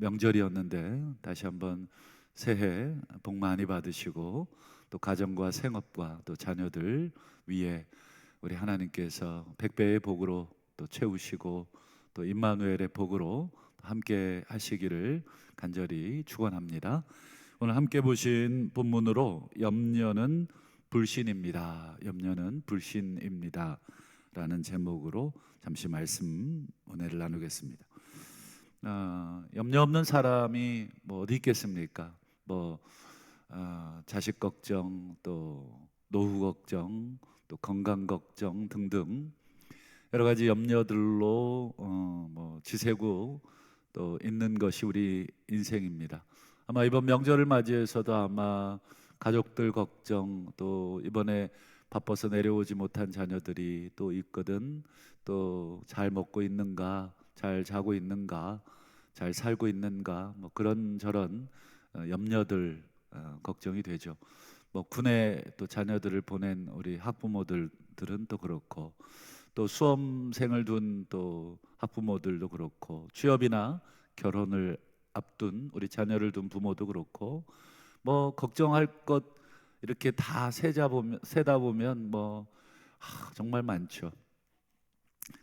명절이었는데 다시 한번 새해 복 많이 받으시고 또 가정과 생업과 또 자녀들 위에 우리 하나님께서 백배의 복으로 또 채우시고 또 임마누엘의 복으로 함께 하시기를 간절히 축원합니다. 오늘 함께 보신 본문으로 염려는 불신입니다. 염려는 불신입니다. 라는 제목으로 잠시 말씀 은혜를 나누겠습니다. 염려 없는 사람이 뭐 어디 있겠습니까? 자식 걱정, 또 노후 걱정, 또 건강 걱정 등등 여러 가지 염려들로 지새고 또 있는 것이 우리 인생입니다. 아마 이번 명절을 맞이해서도 아마 가족들 걱정, 또 이번에 바빠서 내려오지 못한 자녀들이 또 있거든. 또 잘 먹고 있는가, 잘 자고 있는가, 잘 살고 있는가, 뭐 그런저런 염려들 걱정이 되죠. 뭐 군에 또 자녀들을 보낸 우리 학부모들은 또 그렇고, 또 수험생을 둔 또 학부모들도 그렇고, 취업이나 결혼을 앞둔 우리 자녀를 둔 부모도 그렇고, 뭐 걱정할 것 이렇게 다 세다 보면 정말 많죠.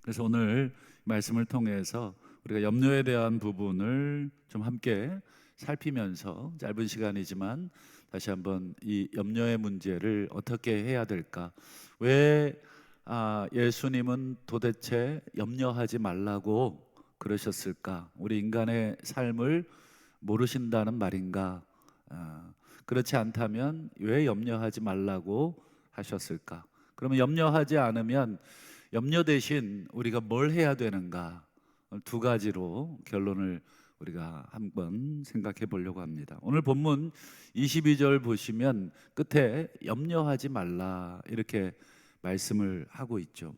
그래서 오늘 말씀을 통해서 우리가 염려에 대한 부분을 좀 함께 살피면서 짧은 시간이지만 다시 한번 이 염려의 문제를 어떻게 해야 될까? 왜 예수님은 도대체 염려하지 말라고 그러셨을까? 우리 인간의 삶을 모르신다는 말인가? 그렇지 않다면 왜 염려하지 말라고 하셨을까? 그러면 염려하지 않으면 염려 대신 우리가 뭘 해야 되는가? 두 가지로 결론을 우리가 한번 생각해 보려고 합니다. 오늘 본문 22절 보시면 끝에 염려하지 말라 이렇게 말씀을 하고 있죠.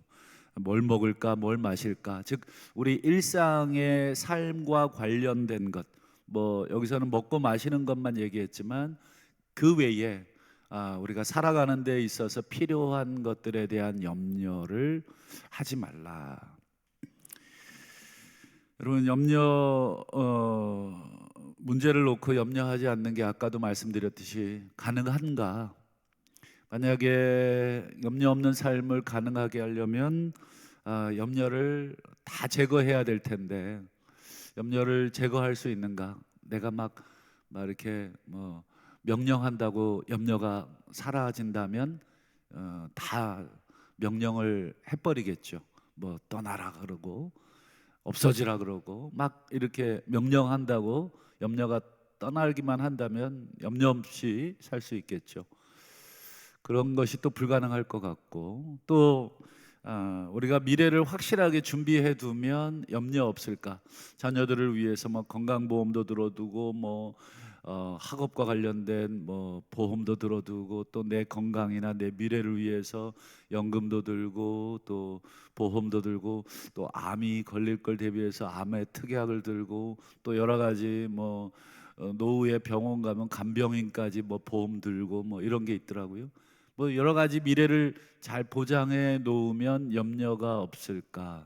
뭘 먹을까, 뭘 마실까, 즉 우리 일상의 삶과 관련된 것, 여기서는 먹고 마시는 것만 얘기했지만 그 외에 우리가 살아가는 데 있어서 필요한 것들에 대한 염려를 하지 말라. 여러분, 문제를 놓고 염려하지 않는 게 아까도 말씀드렸듯이 가능한가? 만약에 염려 없는 삶을 가능하게 하려면 염려를 다 제거해야 될 텐데 염려를 제거할 수 있는가? 내가 막 이렇게 명령한다고 염려가 사라진다면 다 명령을 해버리겠죠. 떠나라 그러고 없어지라 그러고 막 이렇게 명령한다고 염려가 떠나기만 한다면 염려 없이 살 수 있겠죠. 그런 것이 또 불가능할 것 같고, 또 우리가 미래를 확실하게 준비해 두면 염려 없을까? 자녀들을 위해서 건강보험도 들어두고 학업과 관련된 보험도 들어두고, 또 내 건강이나 내 미래를 위해서 연금도 들고 또 보험도 들고, 또 암이 걸릴 걸 대비해서 암의 특약을 들고, 또 여러 가지 노후에 병원 가면 간병인까지 보험 들고 이런 게 있더라고요. 여러 가지 미래를 잘 보장해 놓으면 염려가 없을까?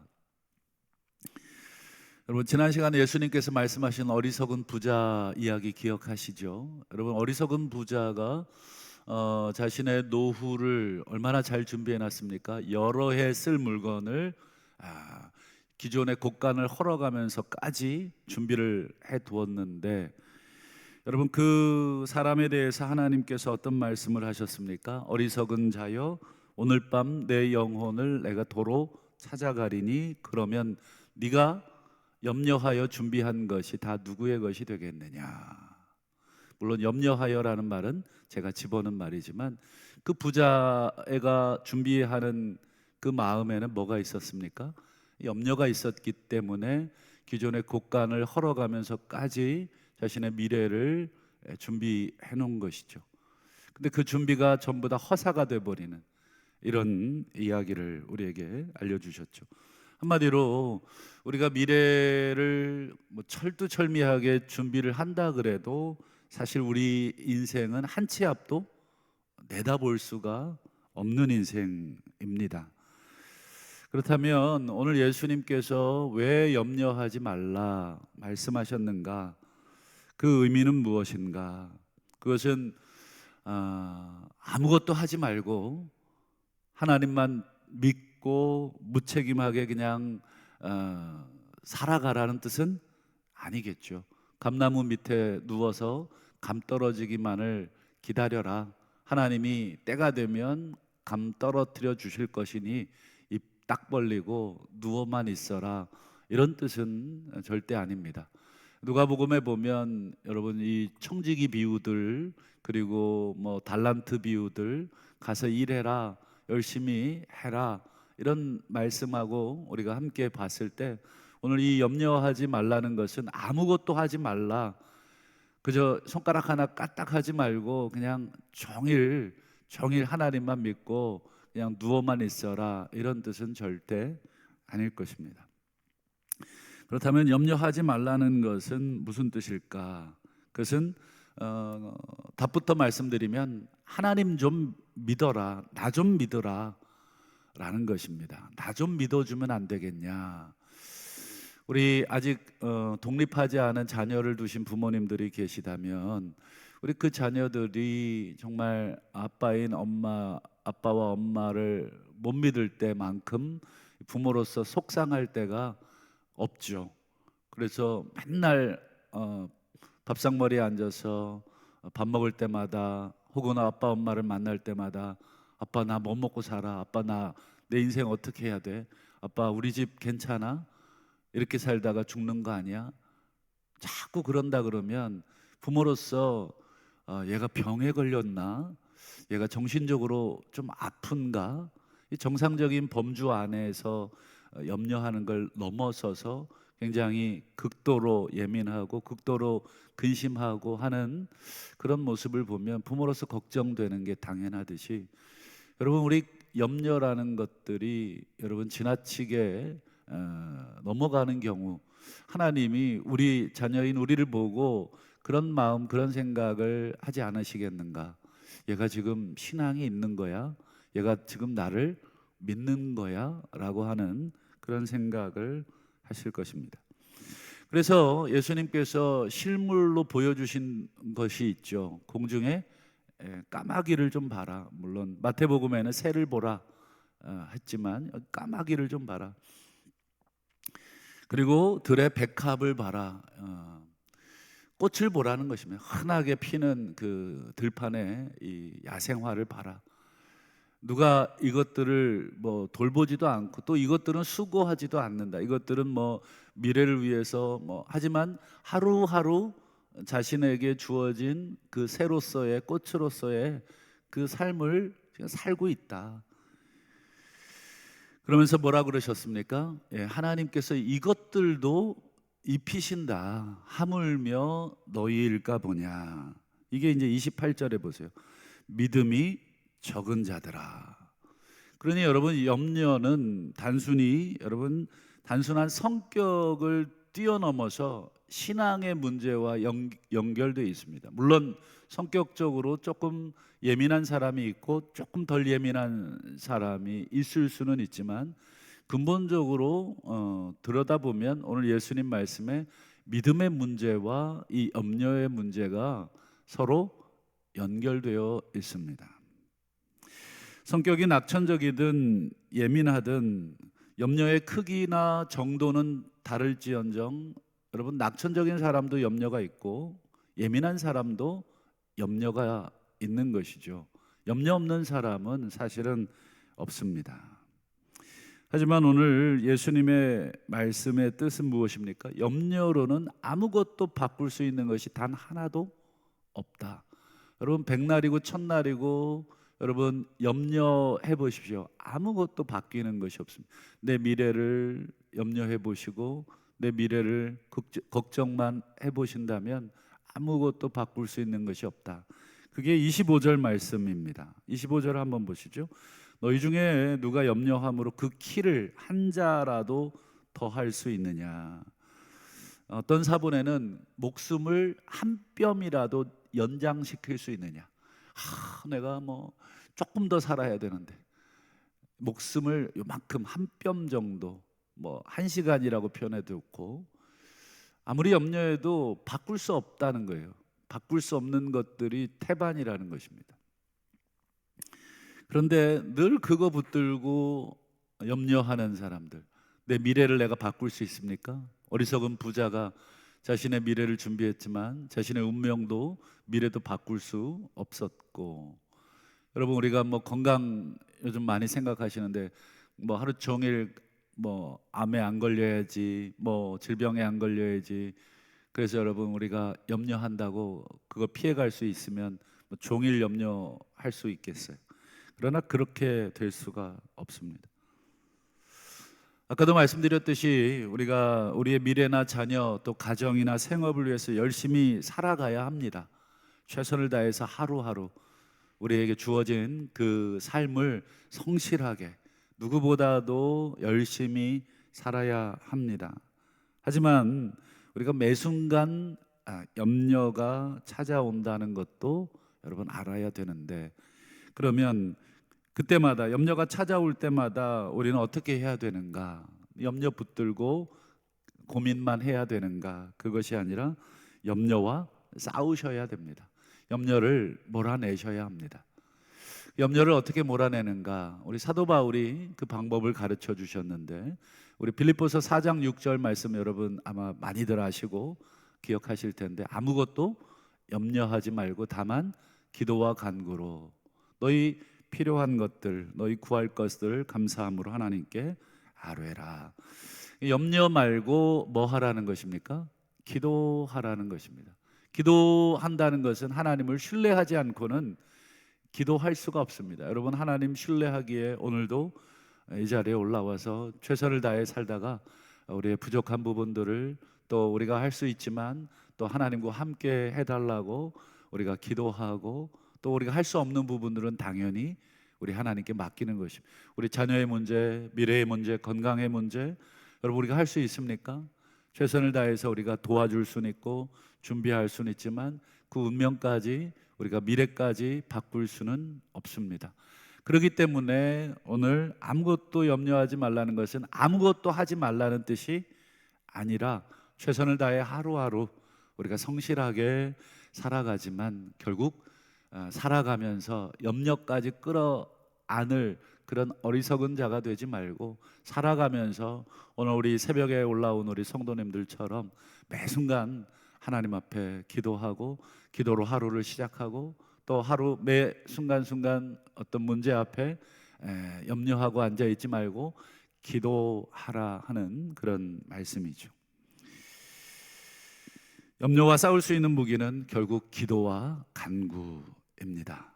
여러분, 지난 시간에 예수님께서 말씀하신 어리석은 부자 이야기 기억하시죠? 여러분, 어리석은 부자가 자신의 노후를 얼마나 잘 준비해 놨습니까? 여러 해 쓸 물건을 기존의 곳간을 헐어가면서까지 준비를 해 두었는데, 여러분, 그 사람에 대해서 하나님께서 어떤 말씀을 하셨습니까? 어리석은 자여, 오늘 밤 내 영혼을 내가 도로 찾아가리니 그러면 네가 염려하여 준비한 것이 다 누구의 것이 되겠느냐? 물론 염려하여라는 말은 제가 집어넣은 말이지만 그 부자애가 준비하는 그 마음에는 뭐가 있었습니까? 염려가 있었기 때문에 기존의 곳간을 헐어가면서까지 자신의 미래를 준비해 놓은 것이죠. 근데 그 준비가 전부 다 허사가 돼버리는 이런 이야기를 우리에게 알려주셨죠. 한마디로 우리가 미래를 철두철미하게 준비를 한다 그래도 사실 우리 인생은 한 치 앞도 내다볼 수가 없는 인생입니다. 그렇다면 오늘 예수님께서 왜 염려하지 말라 말씀하셨는가? 그 의미는 무엇인가? 그것은 아무것도 하지 말고 하나님만 믿고 무책임하게 그냥 살아가라는 뜻은 아니겠죠. 감나무 밑에 누워서 감 떨어지기만을 기다려라. 하나님이 때가 되면 감 떨어뜨려 주실 것이니 입 딱 벌리고 누워만 있어라. 이런 뜻은 절대 아닙니다. 누가복음에 보면 여러분 이 청지기 비유들, 그리고 뭐 달란트 비유들, 가서 일해라, 열심히 해라, 이런 말씀하고 우리가 함께 봤을 때, 오늘 이 염려하지 말라는 것은 아무것도 하지 말라, 그저 손가락 하나 까딱하지 말고 그냥 종일 하나님만 믿고 그냥 누워만 있어라, 이런 뜻은 절대 아닐 것입니다. 그렇다면 염려하지 말라는 것은 무슨 뜻일까? 그것은 답부터 말씀드리면 하나님 좀 믿어라, 나 좀 믿어라 라는 것입니다. 나 좀 믿어주면 안 되겠냐? 우리 아직 독립하지 않은 자녀를 두신 부모님들이 계시다면, 우리 그 자녀들이 정말 아빠와 엄마를 못 믿을 때만큼 부모로서 속상할 때가 없죠. 그래서 맨날 밥상머리에 앉아서 밥 먹을 때마다, 혹은 아빠 엄마를 만날 때마다, 아빠 나 뭐 먹고 살아? 아빠 나 내 인생 어떻게 해야 돼? 아빠 우리 집 괜찮아? 이렇게 살다가 죽는 거 아니야? 자꾸 그런다 그러면 부모로서 얘가 병에 걸렸나? 얘가 정신적으로 좀 아픈가? 이 정상적인 범주 안에서 염려하는 걸 넘어서서 굉장히 극도로 예민하고 극도로 근심하고 하는 그런 모습을 보면 부모로서 걱정되는 게 당연하듯이, 여러분 우리 염려라는 것들이 여러분 지나치게 넘어가는 경우, 하나님이 우리 자녀인 우리를 보고 그런 마음, 그런 생각을 하지 않으시겠는가? 얘가 지금 신앙이 있는 거야? 얘가 지금 나를 믿는 거야? 라고 하는 그런 생각을 하실 것입니다. 그래서 예수님께서 실물로 보여주신 것이 있죠. 공중에 까마귀를 좀 봐라. 물론 마태복음에는 새를 보라 했지만 까마귀를 좀 봐라. 그리고 들의 백합을 봐라. 꽃을 보라는 것이면 흔하게 피는 그 들판의 이 야생화를 봐라. 누가 이것들을 뭐 돌보지도 않고, 또 이것들은 수고하지도 않는다. 이것들은 뭐 미래를 위해서 뭐 하지만 하루하루 자신에게 주어진 그 새로서의 꽃으로서의 그 삶을 그냥 살고 있다. 그러면서 뭐라 그러셨습니까? 하나님께서 이것들도 입히신다. 하물며 너희일까 보냐. 이게 이제 28절에 보세요. 믿음이 적은 자들아. 그러니 여러분 염려는 단순한 성격을 뛰어넘어서 신앙의 문제와 연결되어 있습니다. 물론 성격적으로 조금 예민한 사람이 있고 조금 덜 예민한 사람이 있을 수는 있지만, 근본적으로 들여다보면 오늘 예수님 말씀에 믿음의 문제와 이 염려의 문제가 서로 연결되어 있습니다. 성격이 낙천적이든 예민하든 염려의 크기나 정도는 다를지언정, 여러분 낙천적인 사람도 염려가 있고 예민한 사람도 염려가 있는 것이죠. 염려 없는 사람은 사실은 없습니다. 하지만 오늘 예수님의 말씀의 뜻은 무엇입니까? 염려로는 아무것도 바꿀 수 있는 것이 단 하나도 없다. 여러분 백날이고 천날이고 여러분 염려해 보십시오. 아무것도 바뀌는 것이 없습니다. 내 미래를 염려해 보시고 내 미래를 걱정만 해 보신다면 아무것도 바꿀 수 있는 것이 없다. 그게 25절 말씀입니다. 25절 한번 보시죠. 너희 중에 누가 염려함으로 그 키를 한 자라도 더할 수 있느냐. 어떤 사본에는 목숨을 한 뼘이라도 연장시킬 수 있느냐. 내가 뭐 조금 더 살아야 되는데 목숨을 요만큼 한 뼘 정도, 뭐 1시간이라고 표현해 두고, 아무리 염려해도 바꿀 수 없다는 거예요. 바꿀 수 없는 것들이 태반이라는 것입니다. 그런데 늘 그거 붙들고 염려하는 사람들, 내 미래를 내가 바꿀 수 있습니까? 어리석은 부자가 자신의 미래를 준비했지만 자신의 운명도 미래도 바꿀 수 없었고, 여러분 우리가 뭐 건강 요즘 많이 생각하시는데 뭐 하루 종일 뭐 암에 안 걸려야지, 뭐 질병에 안 걸려야지, 그래서 여러분 우리가 염려한다고 그거 피해갈 수 있으면 뭐 종일 염려할 수 있겠어요? 그러나 그렇게 될 수가 없습니다. 아까도 말씀드렸듯이 우리가 우리의 미래나 자녀 또 가정이나 생업을 위해서 열심히 살아가야 합니다. 최선을 다해서 하루하루 우리에게 주어진 그 삶을 성실하게 누구보다도 열심히 살아야 합니다. 하지만 우리가 매 순간 염려가 찾아온다는 것도 여러분 알아야 되는데, 그러면 그때마다 염려가 찾아올 때마다 우리는 어떻게 해야 되는가? 염려 붙들고 고민만 해야 되는가? 그것이 아니라 염려와 싸우셔야 됩니다. 염려를 몰아내셔야 합니다. 염려를 어떻게 몰아내는가? 우리 사도 바울이 그 방법을 가르쳐 주셨는데, 우리 빌립보서 4장 6절 말씀 여러분 아마 많이들 아시고 기억하실 텐데, 아무것도 염려하지 말고 다만 기도와 간구로 너희 필요한 것들, 너희 구할 것들을 감사함으로 하나님께 아뢰라. 염려 말고 뭐 하라는 것입니까? 기도하라는 것입니다. 기도한다는 것은 하나님을 신뢰하지 않고는 기도할 수가 없습니다. 여러분 하나님 신뢰하기에 오늘도 이 자리에 올라와서 최선을 다해 살다가 우리의 부족한 부분들을 또 우리가 할 수 있지만 또 하나님과 함께 해달라고 우리가 기도하고, 또 우리가 할 수 없는 부분들은 당연히 우리 하나님께 맡기는 것입니다. 우리 자녀의 문제, 미래의 문제, 건강의 문제, 여러분 우리가 할 수 있습니까? 최선을 다해서 우리가 도와줄 수는 있고 준비할 수는 있지만 그 운명까지, 우리가 미래까지 바꿀 수는 없습니다. 그렇기 때문에 오늘 아무것도 염려하지 말라는 것은 아무것도 하지 말라는 뜻이 아니라 최선을 다해 하루하루 우리가 성실하게 살아가지만 결국 살아가면서 염려까지 끌어안을 그런 어리석은 자가 되지 말고, 살아가면서 오늘 우리 새벽에 올라온 우리 성도님들처럼 매 순간 하나님 앞에 기도하고 기도로 하루를 시작하고, 또 하루 매 순간순간 어떤 문제 앞에 염려하고 앉아있지 말고 기도하라 하는 그런 말씀이죠. 염려와 싸울 수 있는 무기는 결국 기도와 간구입니다.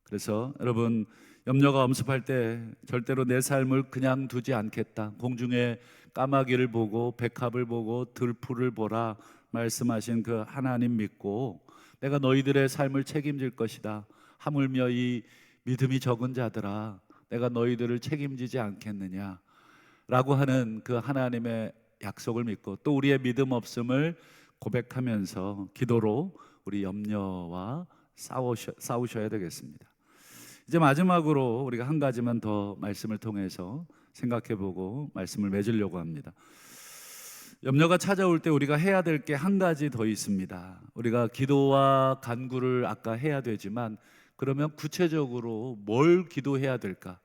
그래서 여러분 염려가 엄습할 때 절대로 내 삶을 그냥 두지 않겠다. 공중에 까마귀를 보고 백합을 보고 들풀을 보라 말씀하신 그 하나님 믿고 내가 너희들의 삶을 책임질 것이다. 하물며 이 믿음이 적은 자들아, 내가 너희들을 책임지지 않겠느냐 라고 하는 그 하나님의 약속을 믿고 또 우리의 믿음 없음을 고백하면서 기도로 우리 염려와 싸우셔야 되겠습니다. 이제 마지막으로 우리가 한 가지만 더 말씀을 통해서 생각해보고 말씀을 맺으려고 합니다. 염려가 찾아올 때 우리가 해야 될 게 한 가지 더 있습니다. 우리가 기도와 간구를 아까 해야 되지만 그러면 구체적으로 뭘 기도해야 될까?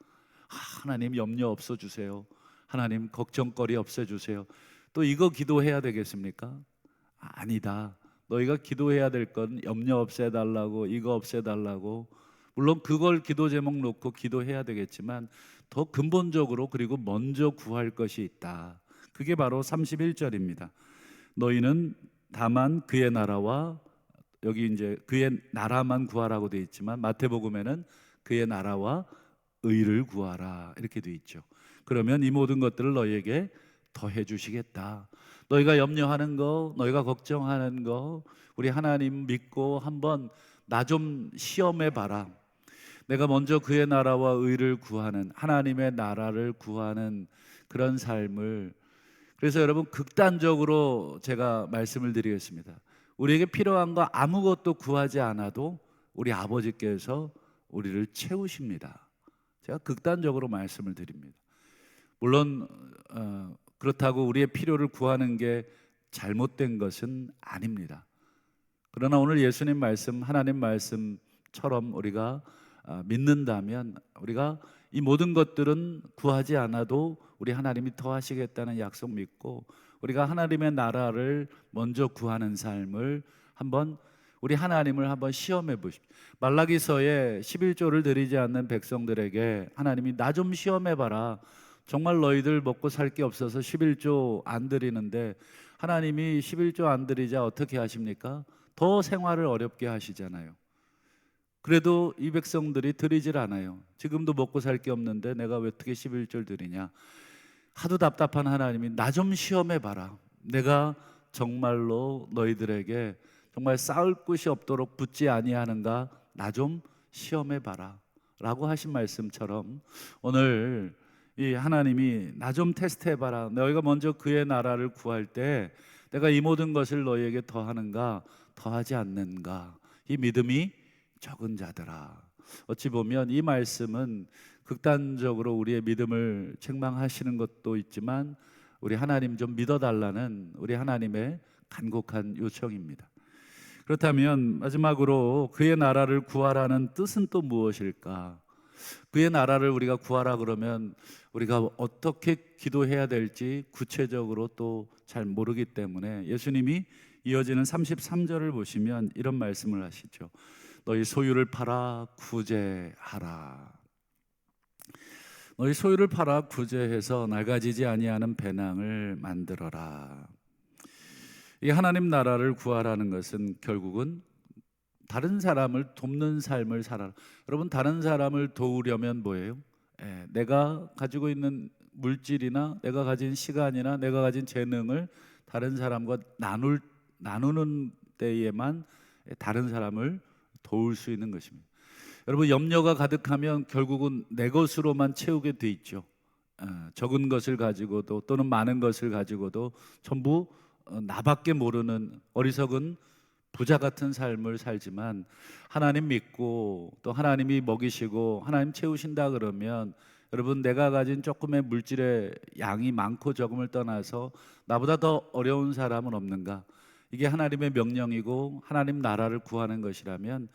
하나님 염려 없어주세요. 하나님 걱정거리 없애주세요. 또 이거 기도해야 되겠습니까? 아니다. 너희가 기도해야 될 건 염려 없애달라고, 이거 없애달라고, 물론 그걸 기도 제목 놓고 기도해야 되겠지만 더 근본적으로 그리고 먼저 구할 것이 있다. 그게 바로 31절입니다. 너희는 다만 그의 나라와, 여기 이제 그의 나라만 구하라고 되어 있지만 마태복음에는 그의 나라와 의를 구하라 이렇게 되어 있죠. 그러면 이 모든 것들을 너희에게 더해 주시겠다. 너희가 염려하는 거, 너희가 걱정하는 거, 우리 하나님 믿고 한번 나 좀 시험해 봐라. 내가 먼저 그의 나라와 의를 구하는, 하나님의 나라를 구하는 그런 삶을. 그래서 여러분 극단적으로 제가 말씀을 드리겠습니다. 우리에게 필요한 거 아무것도 구하지 않아도 우리 아버지께서 우리를 채우십니다. 제가 극단적으로 말씀을 드립니다. 물론 그렇다고 우리의 필요를 구하는 게 잘못된 것은 아닙니다. 그러나 오늘 예수님 말씀, 하나님 말씀처럼 우리가 믿는다면 우리가 이 모든 것들은 구하지 않아도 우리 하나님이 더하시겠다는 약속 믿고 우리가 하나님의 나라를 먼저 구하는 삶을 한번 우리 하나님을 한번 시험해 보십시오. 말라기서에 11조를 드리지 않는 백성들에게 하나님이 나 좀 시험해 봐라. 정말 너희들 먹고 살 게 없어서 11조 안 드리는데 하나님이 11조 안 드리자 어떻게 하십니까? 더 생활을 어렵게 하시잖아요. 그래도 이 백성들이 드리질 않아요. 지금도 먹고 살 게 없는데 내가 왜 어떻게 11조를 드리냐? 하도 답답한 하나님이 나 좀 시험해 봐라. 내가 정말로 너희들에게 정말 쌓을 곳이 없도록 붙지 아니하는가? 나 좀 시험해 봐라 라고 하신 말씀처럼 오늘 이 하나님이 나 좀 테스트해 봐라. 너희가 먼저 그의 나라를 구할 때 내가 이 모든 것을 너희에게 더하는가 더하지 않는가? 이 믿음이 적은 자들아. 어찌 보면 이 말씀은 극단적으로 우리의 믿음을 책망하시는 것도 있지만 우리 하나님 좀 믿어달라는 우리 하나님의 간곡한 요청입니다. 그렇다면 마지막으로 그의 나라를 구하라는 뜻은 또 무엇일까? 그의 나라를 우리가 구하라 그러면 우리가 어떻게 기도해야 될지 구체적으로 또 잘 모르기 때문에 예수님이 이어지는 33절을 보시면 이런 말씀을 하시죠. 너희 소유를 팔아 구제하라. 너희 소유를 팔아 구제해서 낡아지지 아니하는 배낭을 만들어라. 이 하나님 나라를 구하라는 것은 결국은 다른 사람을 돕는 삶을 살아라. 여러분, 다른 사람을 도우려면 뭐예요? 내가 가지고 있는 물질이나 내가 가진 시간이나 내가 가진 재능을 다른 사람과 나누는 때에만 다른 사람을 도울 수 있는 것입니다. 여러분, 염려가 가득하면 결국은 내 것으로만 채우게 돼 있죠. 적은 것을 가지고도 또는 많은 것을 가지고도 전부 나밖에 모르는 어리석은 부자 같은 삶을 살지만 하나님 믿고 또 하나님이 먹이시고 하나님 채우신다 그러면 여러분, 내가 가진 조금의 물질의 양이 많고 적음을 떠나서 나보다 더 어려운 사람은 없는가? 이게 하나님의 명령이고 하나님 나라를 구하는 것이라면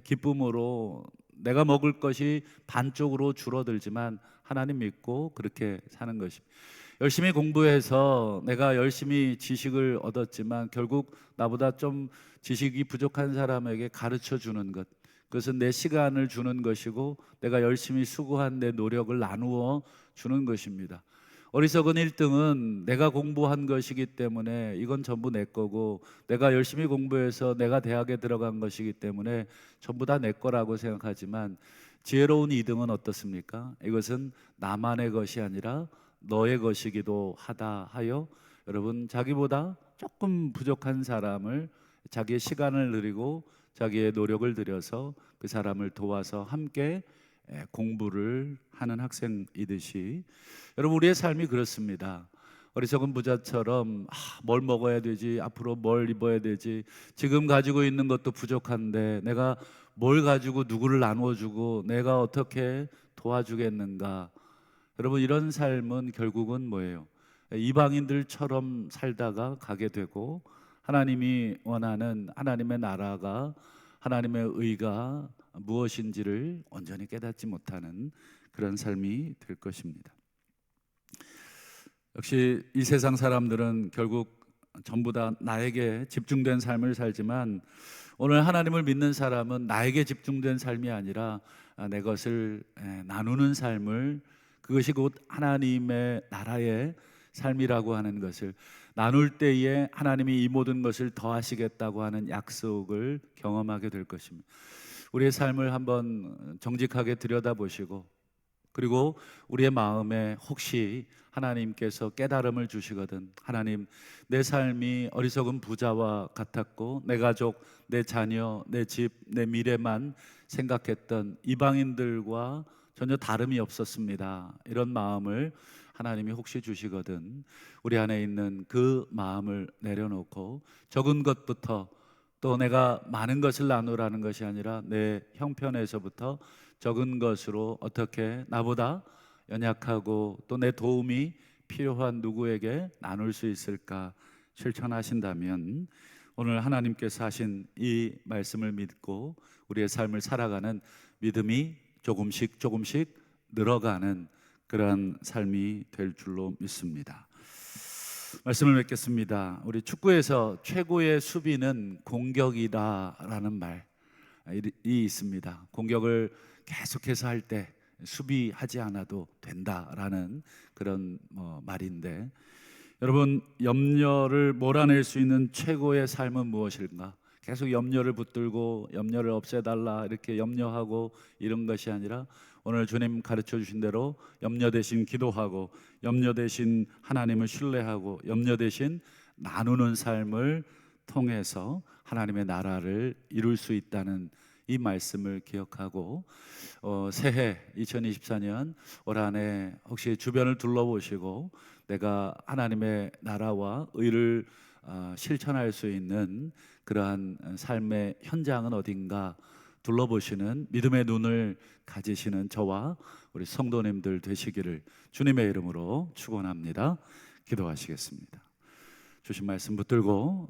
기쁨으로 내가 먹을 것이 반쪽으로 줄어들지만 하나님 믿고 그렇게 사는 것입니다. 열심히 공부해서 내가 열심히 지식을 얻었지만 결국 나보다 좀 지식이 부족한 사람에게 가르쳐 주는 것, 그것은 내 시간을 주는 것이고 내가 열심히 수고한 내 노력을 나누어 주는 것입니다. 어리석은 1등은 내가 공부한 것이기 때문에 이건 전부 내 거고 내가 열심히 공부해서 내가 대학에 들어간 것이기 때문에 전부 다 내 거라고 생각하지만 지혜로운 2등은 어떻습니까? 이것은 나만의 것이 아니라 너의 것이기도 하다 하여 여러분, 자기보다 조금 부족한 사람을 자기의 시간을 들이고 자기의 노력을 들여서 그 사람을 도와서 함께 공부를 하는 학생이듯이 여러분, 우리의 삶이 그렇습니다. 어리석은 부자처럼 뭘 먹어야 되지, 앞으로 뭘 입어야 되지, 지금 가지고 있는 것도 부족한데 내가 뭘 가지고 누구를 나누어주고 내가 어떻게 도와주겠는가. 여러분, 이런 삶은 결국은 뭐예요? 이방인들처럼 살다가 가게 되고 하나님이 원하는 하나님의 나라가 하나님의 의가 무엇인지를 온전히 깨닫지 못하는 그런 삶이 될 것입니다. 역시 이 세상 사람들은 결국 전부 다 나에게 집중된 삶을 살지만 오늘 하나님을 믿는 사람은 나에게 집중된 삶이 아니라 내 것을 나누는 삶을, 그것이 곧 하나님의 나라의 삶이라고 하는 것을 나눌 때에 하나님이 이 모든 것을 더하시겠다고 하는 약속을 경험하게 될 것입니다. 우리의 삶을 한번 정직하게 들여다보시고 그리고 우리의 마음에 혹시 하나님께서 깨달음을 주시거든, 하나님, 내 삶이 어리석은 부자와 같았고 내 가족, 내 자녀, 내 집, 내 미래만 생각했던 이방인들과 전혀 다름이 없었습니다. 이런 마음을 하나님이 혹시 주시거든 우리 안에 있는 그 마음을 내려놓고 적은 것부터, 또 내가 많은 것을 나누라는 것이 아니라 내 형편에서부터 적은 것으로 어떻게 나보다 연약하고 또 내 도움이 필요한 누구에게 나눌 수 있을까, 실천하신다면 오늘 하나님께서 하신 이 말씀을 믿고 우리의 삶을 살아가는 믿음이 조금씩 조금씩 늘어가는 그러한 삶이 될 줄로 믿습니다. 말씀을 맺겠습니다. 우리 축구에서 최고의 수비는 공격이다라는 말이 있습니다. 공격을 계속해서 할 때 수비하지 않아도 된다라는 그런 말인데, 여러분, 염려를 몰아낼 수 있는 최고의 삶은 무엇일까? 계속 염려를 붙들고 염려를 없애달라 이렇게 염려하고 이런 것이 아니라 오늘 주님 가르쳐 주신 대로 염려 대신 기도하고 염려 대신 하나님을 신뢰하고 염려 대신 나누는 삶을 통해서 하나님의 나라를 이룰 수 있다는 이 말씀을 기억하고 새해 2024년 올 한 해 혹시 주변을 둘러보시고 내가 하나님의 나라와 의를 실천할 수 있는 그러한 삶의 현장은 어딘가 둘러보시는 믿음의 눈을 가지시는 저와 우리 성도님들 되시기를 주님의 이름으로 축원합니다. 기도하시겠습니다. 주신 말씀 붙들고